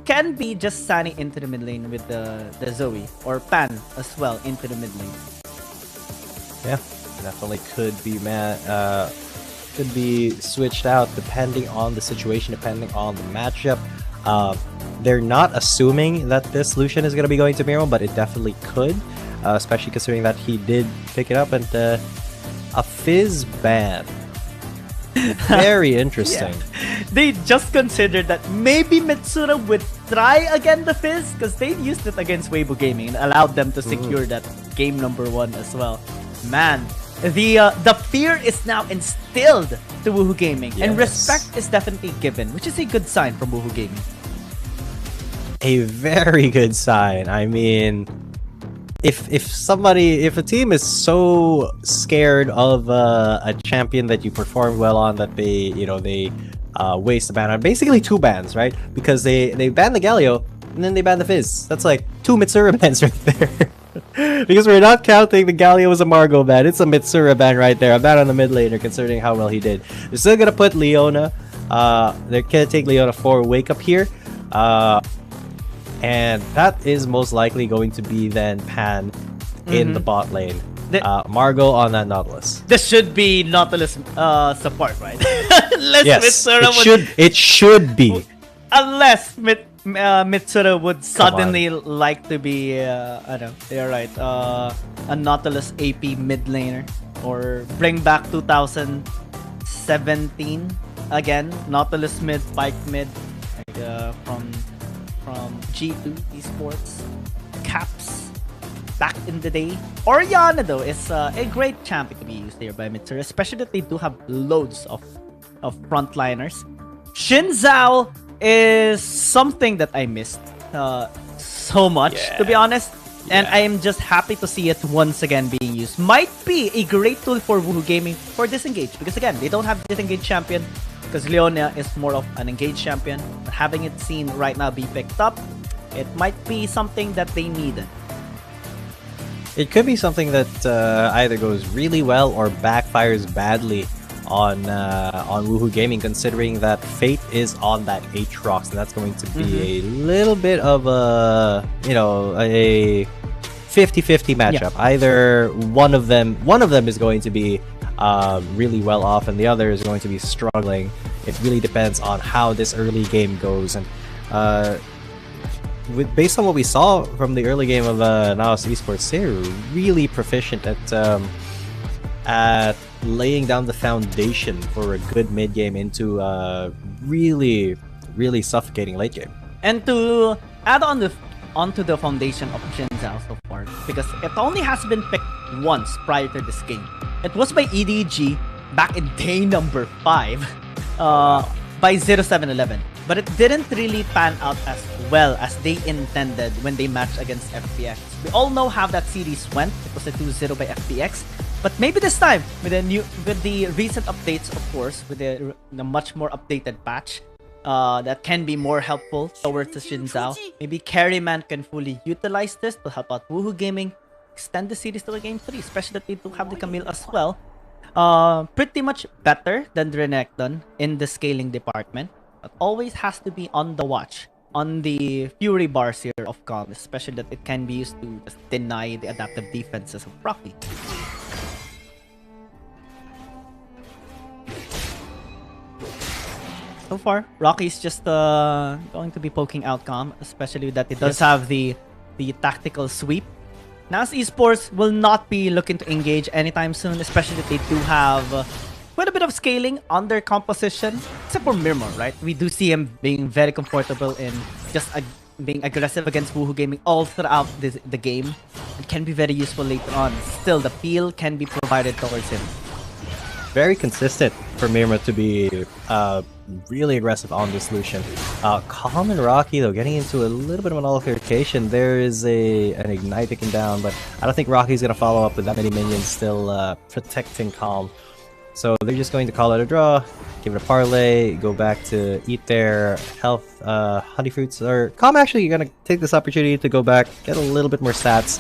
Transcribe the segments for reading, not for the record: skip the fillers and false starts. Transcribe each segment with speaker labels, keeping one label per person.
Speaker 1: can be just Sunny into the mid lane with the Zoe, or Pan as well into the mid lane.
Speaker 2: Yeah, definitely could be, man. Could be switched out depending on the situation, depending on the matchup. They're not assuming that this Lucian is going to be going to Miro, but it definitely could, especially considering that he did pick it up, and a Fizz ban. Very interesting.
Speaker 1: Yeah. They just considered that maybe Mitsura would try again the Fizz, because they used it against Weibo Gaming and allowed them to secure that game #1 as well. Man, the fear is now instilled to Woohoo Gaming, and respect is definitely given, which is a good sign from Woohoo Gaming.
Speaker 2: A very good sign. I mean, if a team is so scared of a champion that you performed well on that they waste a ban on, basically 2 bans, right? Because they ban the Galio and then they ban the Fizz. That's like 2 Mitsura bans right there. Because we're not counting the Galio as a Margot ban. It's a Mitsura ban right there. A ban on the mid laner, considering how well he did. They're still gonna put Leona. They're gonna take Leona for Wake Up here. And that is most likely going to be then Pan in the bot lane. Margot on that Nautilus.
Speaker 1: This should be Nautilus support, right? Unless
Speaker 2: yes,
Speaker 1: Mitsura
Speaker 2: it should be.
Speaker 1: Unless Mitsura would suddenly like to be, I don't know, they're right, a Nautilus AP mid laner, or bring back 2017 again, Nautilus mid, Pike mid, like, from G2 Esports, Caps, back in the day. Orianna though is a great champion to be used here by Mitsura, especially that they do have loads of frontliners. Xin Zhao is something that I missed so much, to be honest. And I am just happy to see it once again being used. Might be a great tool for Woohoo Gaming for Disengage, because again, they don't have Disengage champion, because Leona is more of an engaged champion. But having it seen right now be picked up, it might be something that they needed.
Speaker 2: It could be something that either goes really well or backfires badly on Woohoo Gaming, considering that Fate is on that Aatrox, and that's going to be a little bit of a a 50-50 matchup. Either one of them is going to be really well off, and the other is going to be struggling. It really depends on how this early game goes, and based on what we saw from the early game of NAOS Esports, they're really proficient at laying down the foundation for a good mid game into a really suffocating late game.
Speaker 1: And to add onto the foundation of Xin Zhao so far, because it only has been picked once prior to this game. It was by EDG back in day number 5 by 0711. But it didn't really pan out as well as they intended when they matched against FPX. We all know how that series went. It was a 2-0 by FPX. But maybe this time, with the recent updates, of course, with the much more updated patch, that can be more helpful towards the Xin Zhao. Maybe Carryman can fully utilize this to help out Woohoo Gaming, extend the series to a game 3, especially that they do have the Camille as well. Pretty much better than the Renekton in the scaling department, but always has to be on the watch on the Fury bars here of Calm, especially that it can be used to just deny the adaptive defenses of Rocky. So far, Rocky's just going to be poking out Calm, especially that it does have the tactical sweep. NAOS Esports will not be looking to engage anytime soon, especially that they do have quite a bit of scaling on their composition, except for Mirmor, right? We do see him being very comfortable in just being aggressive against Woohoo Gaming all throughout the game. It can be very useful later on. Still, the peel can be provided towards him.
Speaker 2: Very consistent for Mirmor to be really aggressive on this Lucian. Calm and Rocky, though, getting into a little bit of an altercation. There is an Ignite taken down, but I don't think Rocky's going to follow up with that many minions still protecting Calm. So they're just going to call it a draw, give it a parlay, go back to eat their health honey fruits. Or Calm actually going to take this opportunity to go back, get a little bit more stats,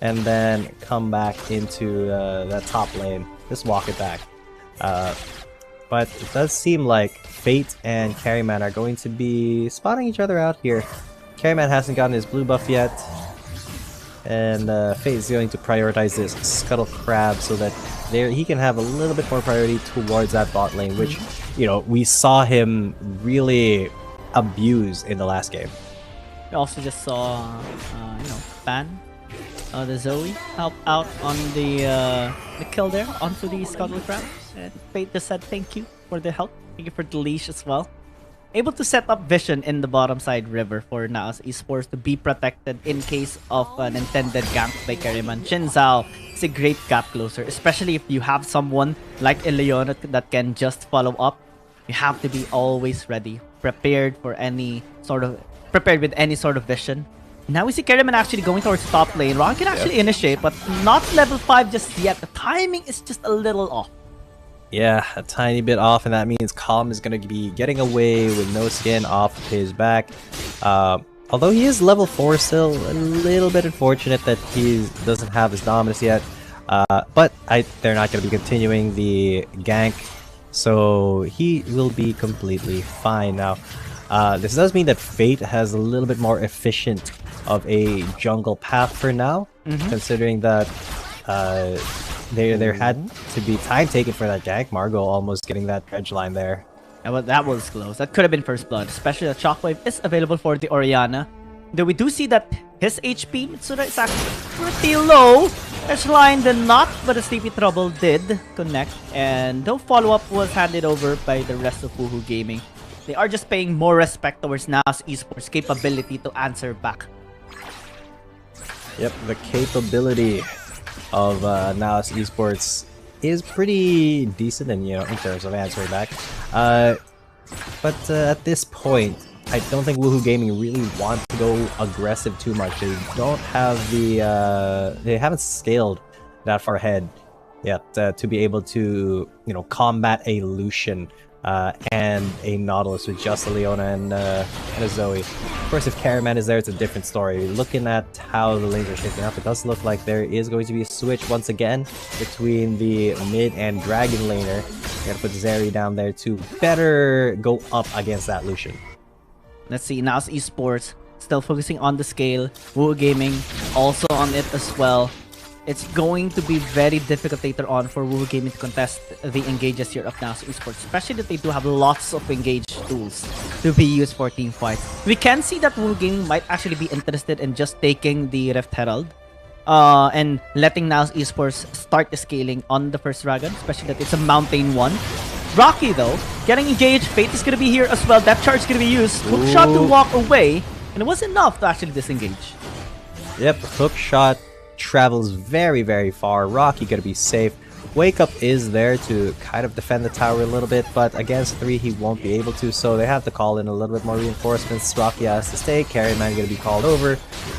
Speaker 2: and then come back into that top lane. Just walk it back. but it does seem like Fate and Carryman are going to be spotting each other out here. Carryman hasn't gotten his blue buff yet, and Fate is going to prioritize this Scuttle Crab so that he can have a little bit more priority towards that bot lane, which, you know, we saw him really abuse in the last game.
Speaker 1: We also just saw, you know, Fan, the Zoe, help out on the kill there onto the Scuttle Crab. And Fate just said thank you for the help. Thank you for the leash as well. Able to set up vision in the bottom side river for NAOS Esports to be protected in case of an intended gank by Carryman. Xin Zhao is a great gap closer, especially if you have someone like Ileana that can just follow up. You have to be always ready, prepared with any sort of vision. Now we see Carryman actually going towards the top lane. Ron can actually initiate, but not level 5 just yet. The timing is just a little off.
Speaker 2: Yeah, a tiny bit off, and that means Calm is going to be getting away with no skin off of his back. Although he is level 4 still, a little bit unfortunate that he doesn't have his Dominus yet. But they're not going to be continuing the gank, so he will be completely fine now. This does mean that Fate has a little bit more efficient of a jungle path for now, considering that there had to be time taken for that gank. Margot almost getting that dredge line there.
Speaker 1: Yeah, well, that was close. That could have been first blood, especially that Shockwave is available for the Orianna. Though we do see that his HP, Mitsura, is actually pretty low. Edge line did not, but the Sleepy Trouble did connect. And no follow-up was handed over by the rest of Woohoo Gaming. They are just paying more respect towards NAOS Esports' capability to answer back.
Speaker 2: Yep, the capability of NAOS Esports is pretty decent in, you know, in terms of answering back. But at this point, I don't think Woohoo Gaming really wants to go aggressive too much. They don't have the they haven't scaled that far ahead yet to be able to, you know, combat a Lucian and a Nautilus with just a Leona and a Zoe. Of course, if Carryman is there, it's a different story. Looking at how the lanes are shaping up, it does look like there is going to be a switch once again between the mid and Dragon laner. We're gonna put Zeri down there to better go up against that Lucian.
Speaker 1: Let's see, NAOS Esports still focusing on the scale. Woohoo Gaming also on it as well. It's going to be very difficult later on for Woohoo Gaming to contest the engages here of NAOS Esports, especially that they do have lots of engage tools to be used for team fights. We can see that Woohoo Gaming might actually be interested in just taking the Rift Herald and letting NAOS Esports start the scaling on the first dragon, especially that it's a mountain one. Rocky though, getting engaged, Fate is going to be here as well, Depth Charge is going to be used, hook shot to walk away, and it was enough to actually disengage.
Speaker 2: Yep, hook shot travels very, very far. Rocky gonna be safe. Wake Up is there to kind of defend the tower a little bit, but against 3 he won't be able to, so they have to call in a little bit more reinforcements. Rocky has to stay, Carryman gonna be called over,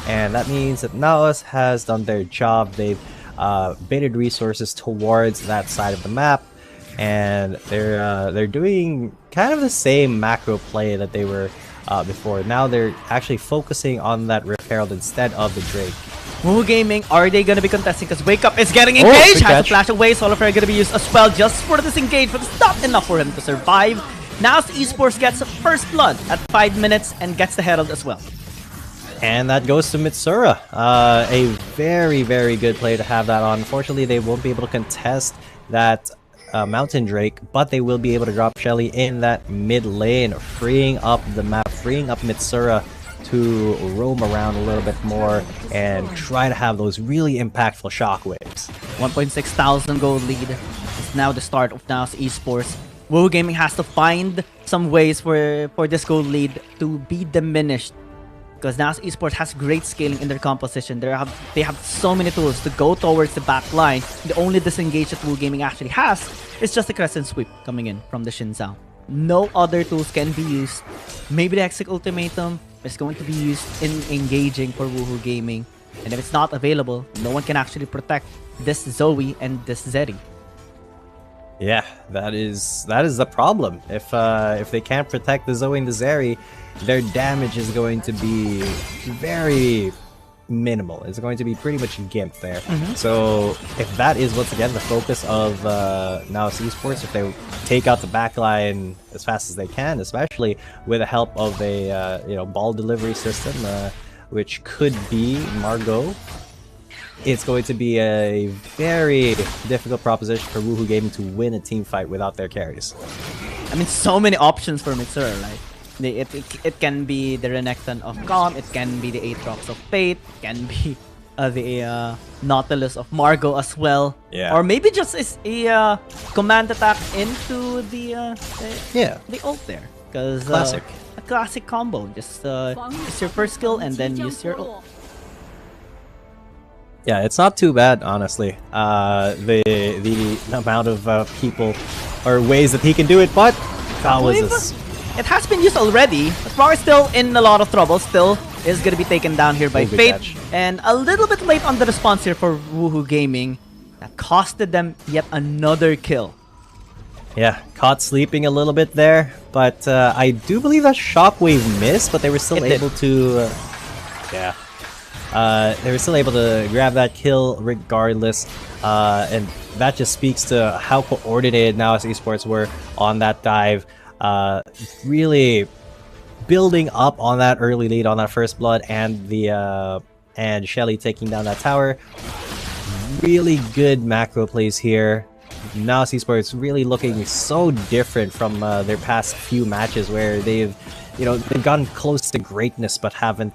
Speaker 2: and that means that NAOS has done their job. They've baited resources towards that side of the map, and they're doing kind of the same macro play that they were before. Now they're actually focusing on that Rift Herald instead of the Drake.
Speaker 1: Woohoo Gaming, are they going to be contesting? Because Wake Up is getting engaged! Has to flash away, Solar Flare going to be used as well just for this engage, but it's not enough for him to survive. NAOS Esports gets first blood at 5 minutes and gets the Herald as well.
Speaker 2: And that goes to Mitsura. A very, very good play to have that on. Unfortunately, they won't be able to contest that Mountain Drake, but they will be able to drop Shelly in that mid lane, freeing up the map, freeing up Mitsura to roam around a little bit more and try to have those really impactful shockwaves.
Speaker 1: 1,600 gold lead is now the start of NAOS Esports. Woohoo Gaming has to find some ways for this gold lead to be diminished, because NAOS Esports has great scaling in their composition. They have so many tools to go towards the back line. The only disengage that Woohoo Gaming actually has is just the Crescent Sweep coming in from the Xin Zhao. No other tools can be used. Maybe the Exec Ultimatum is going to be used in engaging for Woohoo Gaming. And if it's not available, no one can actually protect this Zoe and this Zeri.
Speaker 2: Yeah, that is the problem. If they can't protect the Zoe and the Zeri, their damage is going to be very, minimal. It's going to be pretty much gimped there. So if that is once again the focus of NAOS Esports, if they take out the backline as fast as they can, especially with the help of a ball delivery system, which could be Margot, it's going to be a very difficult proposition for Woohoo Gaming to win a team fight without their carries.
Speaker 1: I mean, so many options for Mitsuru, right? It can be the Renekton of Calm, it can be the Aatrox of Fate, it can be the Nautilus of Margot as well.
Speaker 2: Yeah.
Speaker 1: Or maybe just a command attack into the ult there. Because
Speaker 2: Classic.
Speaker 1: A classic combo. Just use your first skill and then use your ult.
Speaker 2: Yeah, it's not too bad, honestly. The amount of people or ways that he can do it, but that was
Speaker 1: it has been used already, but Frog is still in a lot of trouble. Still is going to be taken down here by Fate.
Speaker 2: Catch.
Speaker 1: And a little bit late on the response here for Woohoo Gaming. That costed them yet another kill.
Speaker 2: Yeah, caught sleeping a little bit there, but I do believe that Shockwave missed, but they were still able to... they were still able to grab that kill regardless, and that just speaks to how coordinated NAOS Esports were on that dive. Really building up on that early lead on that first blood, and and Shelly taking down that tower. Really good macro plays here. NAOS Esports really looking so different from their past few matches where they've gotten close to greatness but haven't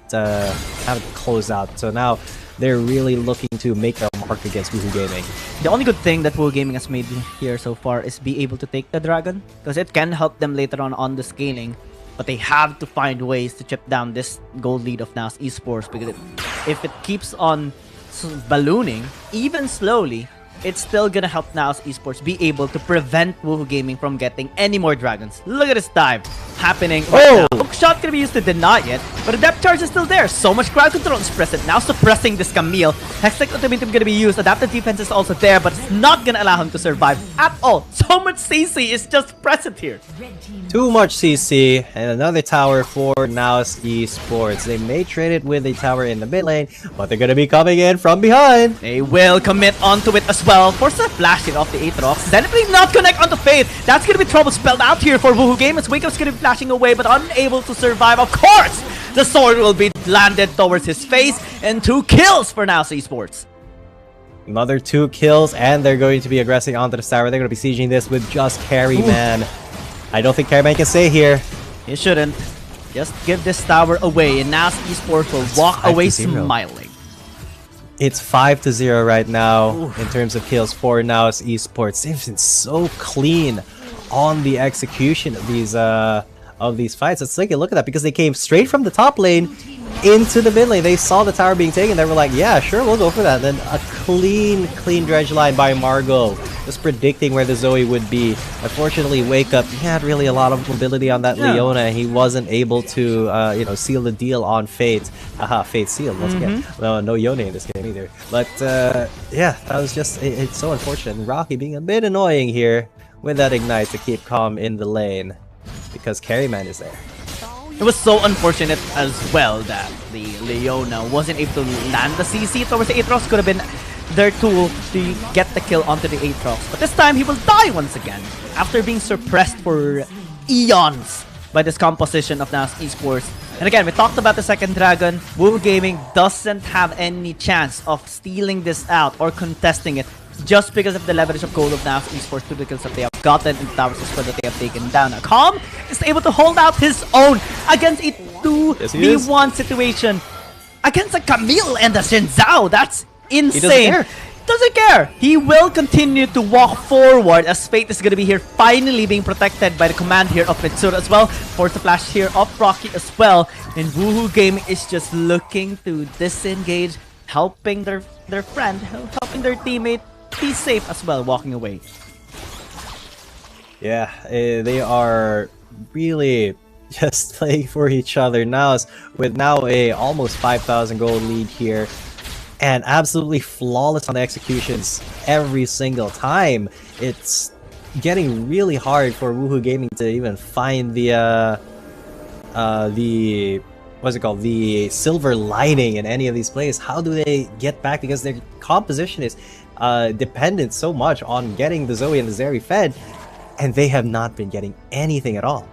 Speaker 2: closed out. So now they're really looking to make their mark against Woohoo Gaming.
Speaker 1: The only good thing that Woohoo Gaming has made here so far is be able to take the dragon, because it can help them later on the scaling. But they have to find ways to chip down this gold lead of NAOS Esports, because if it keeps on ballooning, even slowly, it's still gonna help NAOS Esports be able to prevent Woohoo Gaming from getting any more dragons. Look at this dive happening right now. Hook shot gonna be used to deny it, but the depth charge is still there. So much crowd control is present. Now suppressing this Camille. Hextech Ultimatum gonna be used. Adaptive defense is also there, but it's not gonna allow him to survive at all. So much CC is just present here.
Speaker 2: Too much CC, and another tower for NAOS Esports. They may trade it with a tower in the mid lane, but they're gonna be coming in from behind.
Speaker 1: They will commit onto it as well. Force a flash it off the Aatrox. Zenithly not connect onto Fate. That's gonna be trouble spelled out here for Woohoo Gaming. Wake Up's gonna be flashing away, but unable to survive. Of course, the sword will be landed towards his face, and 2 kills for NAOS Esports.
Speaker 2: Another 2 kills, and they're going to be aggressing onto the tower. They're going to be sieging this with just Carryman. I don't think Carryman can stay here.
Speaker 1: He shouldn't. Just give this tower away, and NAOS Esports will walk away smiling.
Speaker 2: It's 5-0 right now in terms of kills for NAOS Esports. They've been so clean on the execution of these fights. Let's take a look at that, because they came straight from the top lane into the mid lane. They saw the tower being taken. They were like, yeah, sure, we'll go for that. Then a clean dredge line by Margot, just predicting where the Zoe would be. Unfortunately, Wake Up, he had really a lot of mobility on that Leona. He wasn't able to, seal the deal on Fate. Haha, Fate sealed once again. Well, no Yone in this game either. But, yeah, that was just, it's so unfortunate. And Rocky being a bit annoying here with that Ignite to keep calm in the lane, because Carryman is there.
Speaker 1: It was so unfortunate as well that the Leona wasn't able to land the CC towards the Aatrox. Could have been their tool to get the kill onto the Aatrox. But this time, he will die once again after being suppressed for eons by this composition of NAOS Esports. And again, we talked about the second dragon. Woohoo Gaming doesn't have any chance of stealing this out or contesting it, just because of the leverage of gold of NAOS Esports to the kills that they have gotten and the towers spread that they have taken down. Now, Calm is able to hold out his own against a 2v1 situation against a Camille and a Shen Zhao. That's insane. Doesn't care. He will continue to walk forward as Fate is going to be here, finally being protected by the command here of Mitsuru as well. Force the flash here of Rocky as well. And Woohoo Gaming is just looking to disengage, helping their friend, helping their teammate be safe as well, walking away.
Speaker 2: Yeah, they are really just playing for each other now, with now a almost 5,000 gold lead here, and absolutely flawless on the executions every single time. It's getting really hard for Woohoo Gaming to even find the what's it called, the silver lining in any of these plays. How do they get back? Because their composition is dependent so much on getting the Zoe and the Zeri fed, and they have not been getting anything at all.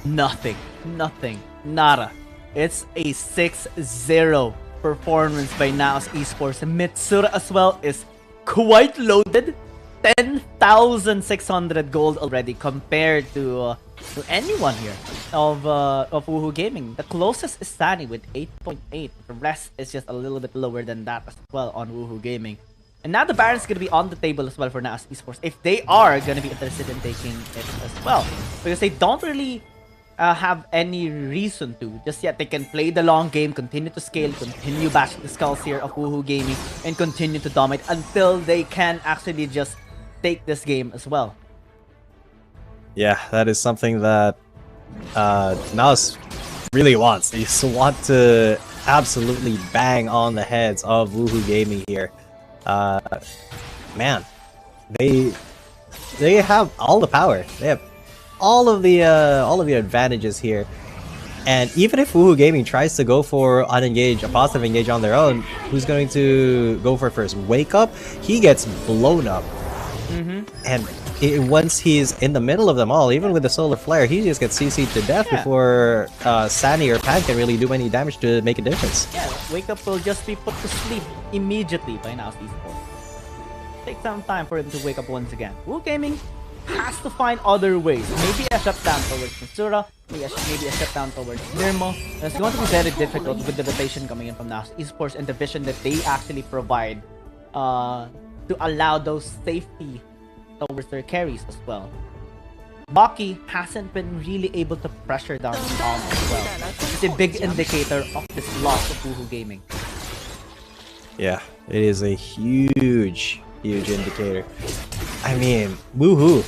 Speaker 1: Nothing. Nada. It's a 6-0 performance by NAOS Esports. Mitsura as well is quite loaded. 10,600 gold already compared to anyone here of Woohoo Gaming. The closest is Sunny with 8.8. The rest is just a little bit lower than that as well on Woohoo Gaming. And now the Baron's gonna be on the table as well for NAOS Esports if they are gonna be interested in taking it as well, because they don't really have any reason to just yet. They can play the long game, continue to scale, continue bashing the skulls here of Woohoo Gaming, and continue to dominate until they can actually just take this game as well.
Speaker 2: Yeah, that is something that NAOS really wants. They just want to absolutely bang on the heads of Woohoo Gaming here. Man, they have all the power. They have all of the advantages here. And even if Woohoo Gaming tries to go for unengage, a positive engage on their own, who's going to go for first? Wake Up? He gets blown up. And once he's in the middle of them all, even with the solar flare, he just gets CC'd to death before Sunny or Pan can really do any damage to make a difference.
Speaker 1: Yeah, Wake Up will just be put to sleep immediately by NAOS Esports. Take some time for him to wake up once again. Woohoo Gaming has to find other ways. Maybe a shutdown towards Mitsura, maybe a shutdown towards Nirmo. It's going to be very difficult with the rotation coming in from NAOS Esports and the vision that they actually provide to allow those safety towards their carries as well. Baki hasn't been really able to pressure down the arm as well. It's a big indicator of this loss of Woohoo Gaming.
Speaker 2: Yeah, it is a huge indicator. I mean, Woohoo,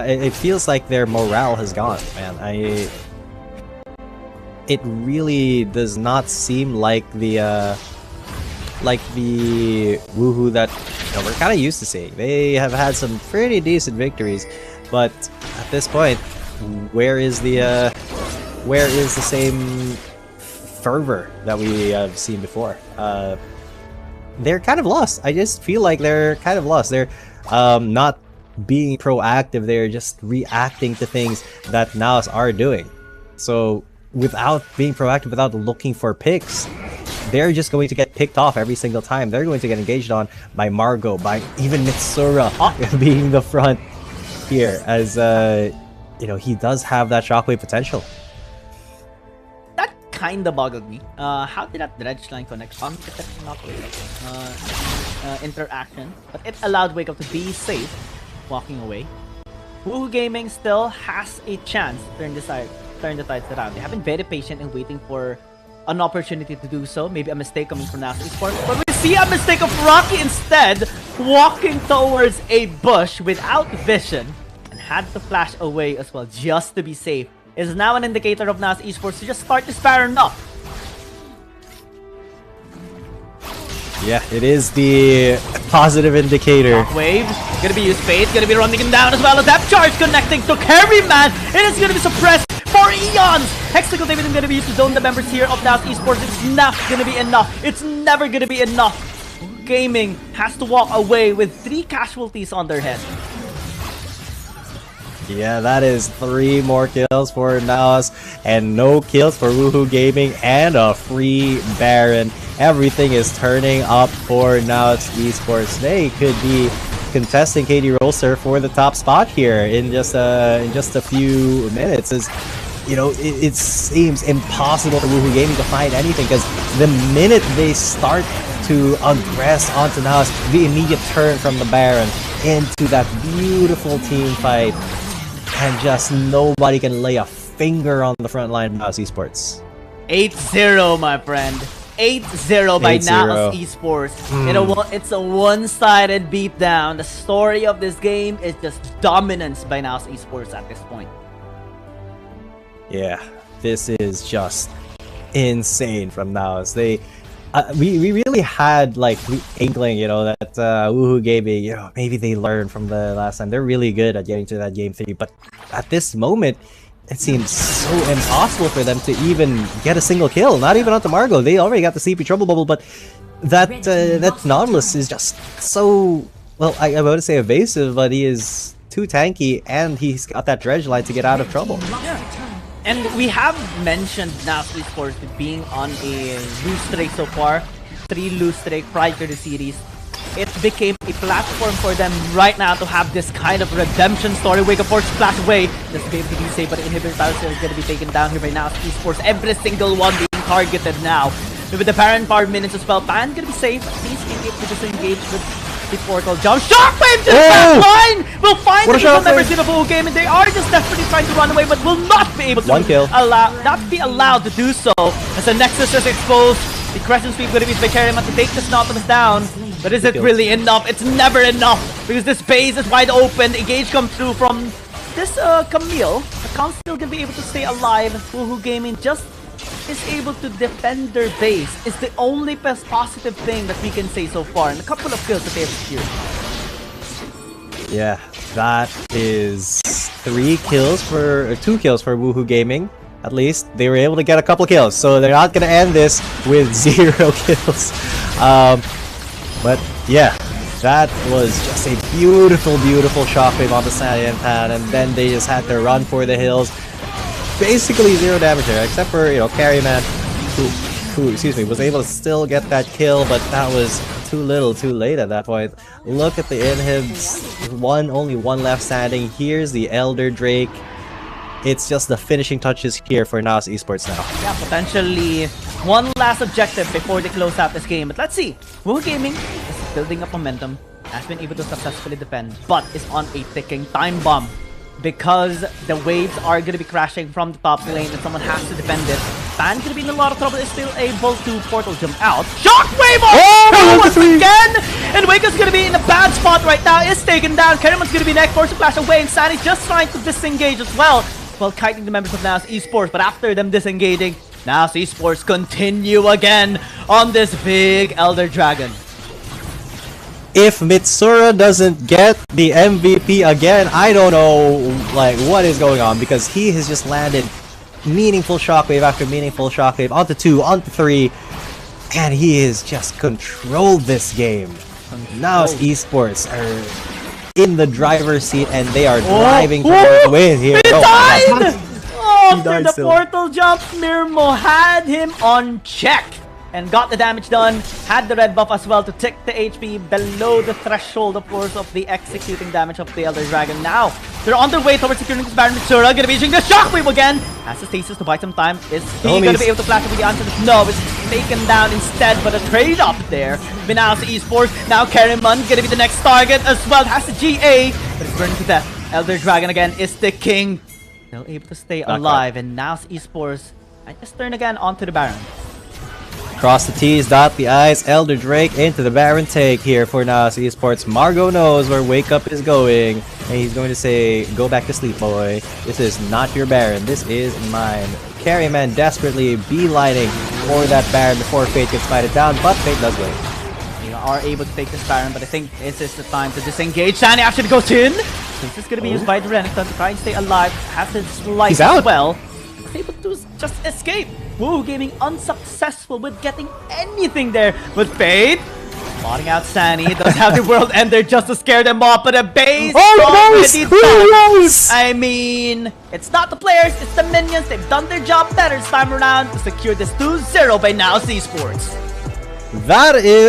Speaker 2: it feels like their morale has gone, man. It really does not seem like the Woohoo that we're kind of used to seeing. They have had some pretty decent victories, but at this point, where is the same fervor that we have seen before? They're kind of lost. I just feel like they're kind of lost. They're not being proactive. They're just reacting to things that NAOS are doing. So without being proactive, without looking for picks, they're just going to get picked off every single time. They're going to get engaged on by Margot, by even Mitsura being the front here, as he does have that shockwave potential.
Speaker 1: That kinda boggled me. How did that dredge line connect? Not interaction, but it allowed Wake Up to be safe, walking away. Woohoo Gaming still has a chance to turn the tides around. They have been very patient in waiting for an opportunity to do so. Maybe a mistake coming from NAOS Esports, but we see a mistake of Rocky instead, walking towards a bush without vision, and had to flash away as well just to be safe. Is now an indicator of NAOS Esports to just start this Baron up.
Speaker 2: Yeah, it is the positive indicator.
Speaker 1: Wave, gonna be used fate, gonna be running him down as well as that charge connecting to carry man. It is gonna be suppressed for eons. Hexagon David is gonna be used to zone the members here of NAOS Esports. It's not gonna be enough. It's never gonna be enough. Gaming has to walk away with 3 casualties on their head.
Speaker 2: Yeah, that is 3 more kills for NAOS and no kills for Woohoo Gaming and a free Baron. Everything is turning up for NAOS Esports. They could be contesting KD Roaster for the top spot here in just a few minutes. As it seems impossible for Woohoo Gaming to find anything, because the minute they start to aggress onto NAOS, the immediate turn from the Baron into that beautiful team fight, and just nobody can lay a finger on the front line of NAOS Esports.
Speaker 1: 8-0, my friend. 8-0 by NAOS Esports. It's a one-sided beatdown. The story of this game is just dominance by NAOS Esports at this point.
Speaker 2: Yeah, this is just insane from NAOS. We really had like the inkling, that Woohoo Gaming, maybe they learned from the last time. They're really good at getting to that game 3, but at this moment, it seemed so impossible for them to even get a single kill. Not even onto Margot. They already got the CP trouble bubble, but that Nautilus is just so, well, I would say evasive, but he is too tanky, and he's got that dredge line to get out of trouble.
Speaker 1: Yeah. And we have mentioned NAOS Esports being on a lose streak so far. 3 lose streak prior to the series. It became a platform for them right now to have this kind of redemption story. Wake up Force splash away. This game to be saved, but inhibitor battle is going to be taken down here by NAOS Esports. Every single one being targeted now. With the Baron power minutes as well. Ban going to be safe. Please engage to disengage with the portal jump. Shockwave to the back line! Will find the people members in the full game, and they are just desperately trying to run away, but will not be able to not be allowed to do so. As the Nexus is exposed, the Crescent Sweep going to be by Kerriman to take this Nautilus down. But is it really enough? It's never enough, because this base is wide open. Engage comes through from this Camille. Akan's still going to be able to stay alive. Woohoo Gaming just is able to defend their base. It's the only best positive thing that we can say so far, and a couple of kills that they have secured.
Speaker 2: Yeah, that is 2 kills for Woohoo Gaming. At least they were able to get a couple kills, so they're not gonna end this with 0 kills. But yeah, that was just a beautiful, beautiful shockwave on the Sandy and Pan, and then they just had to run for the hills. Basically 0 damage there, except for, you know, Carryman, who excuse me, was able to still get that kill, but that was too little, too late at that point. Look at the inhibs, only one left standing. Here's the Elder Drake. It's just the finishing touches here for NAOS Esports now.
Speaker 1: Yeah, potentially one last objective before they close out this game. But let's see. Woohoo Gaming is building up momentum, has been able to successfully defend, but is on a ticking time bomb. Because the waves are going to be crashing from the top lane and someone has to defend it. Ban going to be in a lot of trouble, is still able to portal jump out. Shockwave on once again! And Waker's going to be in a bad spot right now, is taken down. Kerriman's going to be next, forced to flash away, and Sandy's just trying to disengage as well, while kiting the members of NAOS Esports. But after them disengaging, NAOS Esports continue again on this big Elder Dragon.
Speaker 2: If Mitsura doesn't get the MVP again, I don't know like what is going on, because he has just landed meaningful shockwave after meaningful shockwave onto 2, onto 3, and he has just controlled this game. NAOS Esports are in the driver's seat, and they are driving towards the win here.
Speaker 1: He died! After the
Speaker 2: still.
Speaker 1: portal jump, Mirmo had him on check and got the damage done. Had the red buff as well to tick the HP below the threshold, of course, of the executing damage of the Elder Dragon. Now, they're on their way towards securing this Baron. Mitsura gonna be using the shockwave again. Has the stasis to buy some time. Is he gonna be able to flash over the answer? No, it's taken down instead, but a trade up there. NAOS Esports. Now Kerriman gonna be the next target as well. Has the GA, but it's burning to death. Elder Dragon again is the king. Still able to stay alive, and NAOS Esports, I just turn again onto the Baron.
Speaker 2: Cross the T's, dot the I's. Elder Drake into the Baron take here for NAOS Esports. Margot knows where Wake Up is going, and he's going to say, go back to sleep, boy. This is not your Baron. This is mine. Carryman desperately beelining for that Baron before Fate gets fighted down, but Fate does win.
Speaker 1: They are able to take this Baron, but I think this is the time to disengage. Sandy actually goes in. This is going to be used by the Renekton to try and stay alive. Has his life as well. He's able to just escape. Woohoo Gaming unsuccessful with getting anything there. But Fate spotting out Sandy. Does have the World Ender just to scare them off, but a base already done. I mean, it's not the players, it's the minions. They've done their job better this time around to secure this 2-0 by NAOS Esports.
Speaker 2: That is